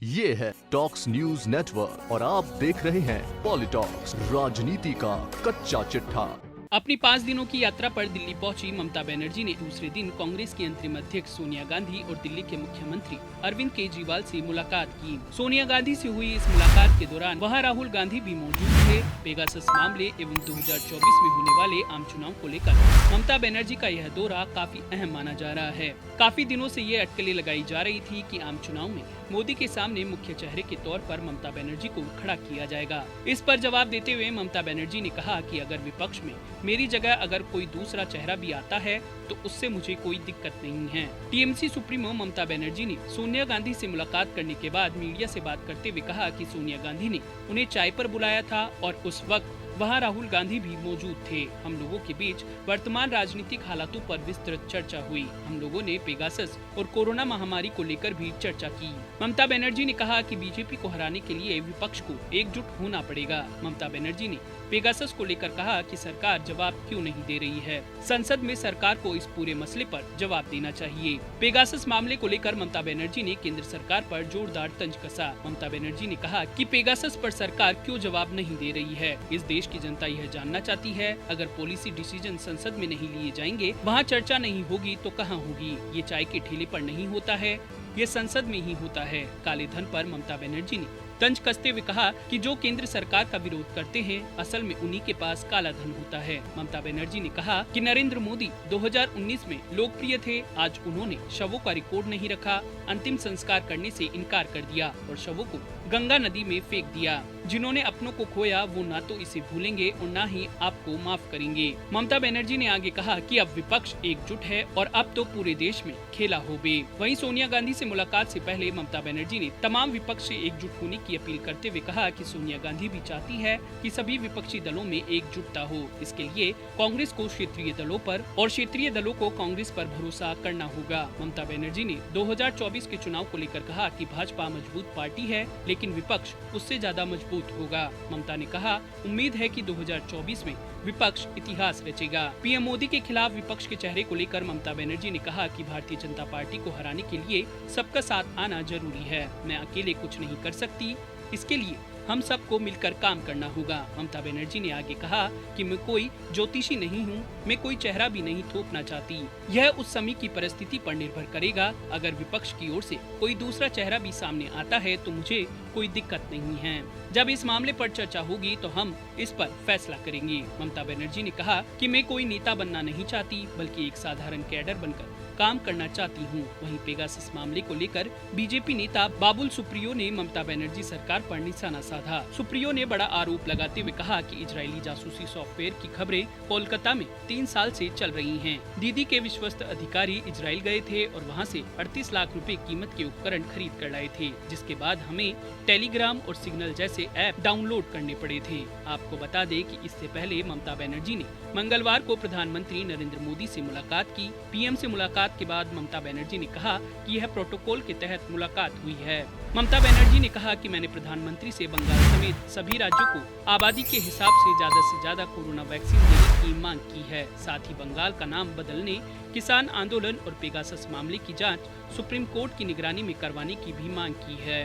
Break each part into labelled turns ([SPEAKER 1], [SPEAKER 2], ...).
[SPEAKER 1] ये है talks news network और आप देख रहे हैं पॉलिटॉक्स, राजनीति का कच्चा चिट्ठा।
[SPEAKER 2] अपनी 5 दिनों की यात्रा पर दिल्ली पहुंची ममता बनर्जी ने दूसरे दिन कांग्रेस की अंतरिम अध्यक्ष सोनिया गांधी और दिल्ली के मुख्यमंत्री अरविंद केजरीवाल से मुलाकात की। सोनिया गांधी से हुई इस मुलाकात के दौरान वहां राहुल गांधी भी मौजूद थे। पेगासस मामले एवं 2024 में होने वाले आम चुनाव को लेकर ममता बनर्जी का यह दौरा काफी अहम माना जा रहा है। काफी दिनों से ये अटकलें लगाई जा रही थी कि आम चुनाव में मोदी के सामने मुख्य चेहरे के तौर पर ममता बनर्जी को खड़ा किया जाएगा। इस पर जवाब देते हुए ममता बनर्जी ने कहा कि अगर विपक्ष में मेरी जगह अगर कोई दूसरा चेहरा भी आता है तो उससे मुझे कोई दिक्कत नहीं है। टीएमसी सुप्रीमो ममता बनर्जी ने सोनिया गांधी से मुलाकात करने के बाद मीडिया से बात करते हुए कहा कि सोनिया गांधी ने उन्हें चाय पर बुलाया था और उस वक्त वहां राहुल गांधी भी मौजूद थे। हम लोगों के बीच वर्तमान राजनीतिक हालातों पर विस्तृत चर्चा हुई। हम लोगों ने पेगासस और कोरोना महामारी को लेकर भी चर्चा की। ममता बनर्जी ने कहा कि बीजेपी को हराने के लिए विपक्ष को एकजुट होना पड़ेगा। ममता बनर्जी ने पेगासस को लेकर कहा कि सरकार जवाब क्यों नहीं दे रही है। संसद में सरकार को इस पूरे मसले पर जवाब देना चाहिए। पेगासस मामले को लेकर ममता बनर्जी ने केंद्र सरकार पर जोरदार तंज कसा। ममता बनर्जी ने कहा कि पेगासस पर सरकार क्यों जवाब नहीं दे रही है। इस देश की जनता यह जानना चाहती है। अगर पॉलिसी डिसीजन संसद में नहीं लिए जाएंगे, वहाँ चर्चा नहीं होगी तो कहाँ होगी। ये चाय के ठेले पर नहीं होता है, ये संसद में ही होता है। काले धन पर ममता बनर्जी ने तंज कसते हुए कहा कि जो केंद्र सरकार का विरोध करते हैं असल में उन्हीं के पास काला धन होता है। ममता बनर्जी ने कहा कि नरेंद्र मोदी 2019 में लोकप्रिय थे, आज उन्होंने शवों का रिकॉर्ड नहीं रखा, अंतिम संस्कार करने से इनकार कर दिया और शवों को गंगा नदी में फेंक दिया। जिन्होंने अपनों को खोया वो ना तो इसे भूलेंगे और ना ही आपको माफ करेंगे। ममता बनर्जी ने आगे कहा कि अब विपक्ष एकजुट है और अब तो पूरे देश में खेला हो बे। वहीं सोनिया गांधी से मुलाकात से पहले ममता बनर्जी ने तमाम विपक्ष से एकजुट होने की अपील करते हुए कहा कि सोनिया गांधी भी चाहती है कि सभी विपक्षी दलों में एकजुटता हो। इसके लिए कांग्रेस को क्षेत्रीय दलों पर और क्षेत्रीय दलों को कांग्रेस पर भरोसा करना होगा। ममता बनर्जी ने 2024 के चुनाव को लेकर कहा कि भाजपा मजबूत पार्टी है लेकिन विपक्ष उससे ज्यादा मजबूत होगा। ममता ने कहा उम्मीद है कि 2024 में विपक्ष इतिहास रचेगा। पीएम मोदी के खिलाफ विपक्ष के चेहरे को लेकर ममता बनर्जी ने कहा कि भारतीय जनता पार्टी को हराने के लिए सबका साथ आना जरूरी है। मैं अकेले कुछ नहीं कर सकती, इसके लिए हम सबको मिलकर काम करना होगा। ममता बनर्जी ने आगे कहा कि मैं कोई ज्योतिषी नहीं हूँ, मैं कोई चेहरा भी नहीं थोपना चाहती। यह उस समय की परिस्थिति पर निर्भर करेगा। अगर विपक्ष की ओर से कोई दूसरा चेहरा भी सामने आता है तो मुझे कोई दिक्कत नहीं है। जब इस मामले पर चर्चा होगी तो हम इस पर फैसला करेंगे। ममता बनर्जी ने कहा कि मैं कोई नेता बनना नहीं चाहती बल्कि एक साधारण कैडर बनकर काम करना चाहती हूँ। वहीं पेगासस मामले को लेकर बीजेपी नेता बाबुल सुप्रियो ने ममता बनर्जी सरकार पर निशाना साधा। सुप्रियो ने बड़ा आरोप लगाते हुए कहा कि इजरायली जासूसी सॉफ्टवेयर की खबरें कोलकाता में 3 साल से चल रही हैं। दीदी के विश्वस्त अधिकारी इजराइल गए थे और वहां से 38 लाख रुपए कीमत के उपकरण खरीद कर लाए थे, जिसके बाद हमें टेलीग्राम और सिग्नल जैसे ऐप डाउनलोड करने पड़े थे। आपको बता दें कि इससे पहले ममता बनर्जी ने मंगलवार को प्रधानमंत्री नरेंद्र मोदी से मुलाकात की। पीएम से मुलाकात के बाद ममता बनर्जी ने कहा कि यह प्रोटोकॉल के तहत मुलाकात हुई है। ममता बनर्जी ने कहा कि मैंने प्रधानमंत्री से बंगाल समेत सभी राज्यों को आबादी के हिसाब से ज्यादा कोरोना वैक्सीन देने की मांग की है। साथ ही बंगाल का नाम बदलने, किसान आंदोलन और पेगासस मामले की जांच सुप्रीम कोर्ट की निगरानी में करवाने की भी मांग की है।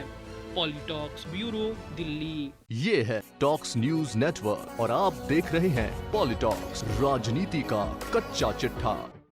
[SPEAKER 2] पॉलिटॉक्स ब्यूरो, दिल्ली।
[SPEAKER 1] ये है टॉक्स न्यूज नेटवर्क और आप देख रहे हैं पॉलिटॉक्स, राजनीति का कच्चा चिट्ठा।